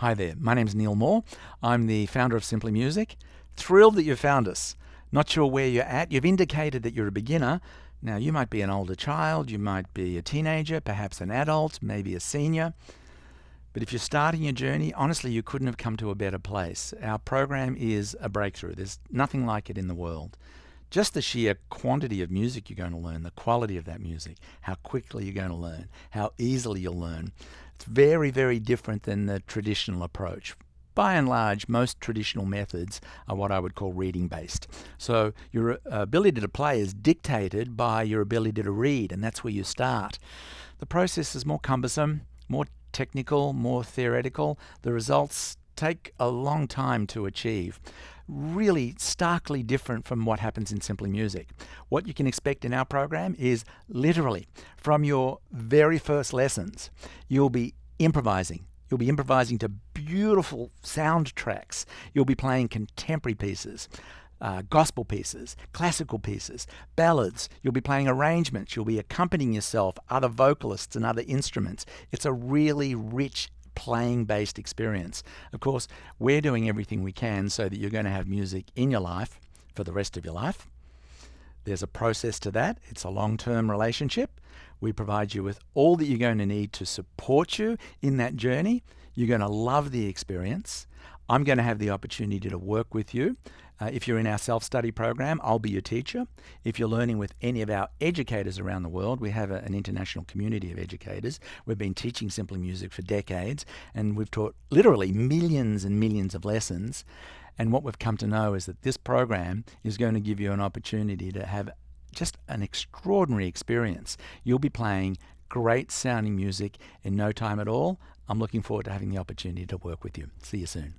Hi there, my name's Neil Moore. I'm the founder of Simply Music. Thrilled that you've found us. Not sure where you're at. You've indicated that you're a beginner. Now, you might be an older child, you might be a teenager, perhaps an adult, maybe a senior. But if you're starting your journey, honestly, you couldn't have come to a better place. Our program is a breakthrough. There's nothing like it in the world. Just the sheer quantity of music you're going to learn, the quality of that music, how quickly you're going to learn, how easily you'll learn. It's very, very different than the traditional approach. By and large, most traditional methods are what I would call reading based. So your ability to play is dictated by your ability to read, and that's where you start. The process is more cumbersome, more technical, more theoretical. The results take a long time to achieve. Really starkly different from what happens in Simply Music. What you can expect in our program is literally from your very first lessons, you'll be improvising. You'll be improvising to beautiful soundtracks. You'll be playing contemporary pieces, gospel pieces, classical pieces, ballads. You'll be playing arrangements. You'll be accompanying yourself, other vocalists and other instruments. It's a really rich playing-based experience. Of course, we're doing everything we can so that you're going to have music in your life for the rest of your life. There's a process to that. It's a long-term relationship. We provide you with all that you're going to need to support you in that journey. You're going to love the experience. I'm going to have the opportunity to work with you. If you're in our self-study program, I'll be your teacher. If you're learning with any of our educators around the world, we have an international community of educators. We've been teaching Simply Music for decades, and we've taught literally millions and millions of lessons. And what we've come to know is that this program is going to give you an opportunity to have just an extraordinary experience. You'll be playing great sounding music in no time at all. I'm looking forward to having the opportunity to work with you. See you soon.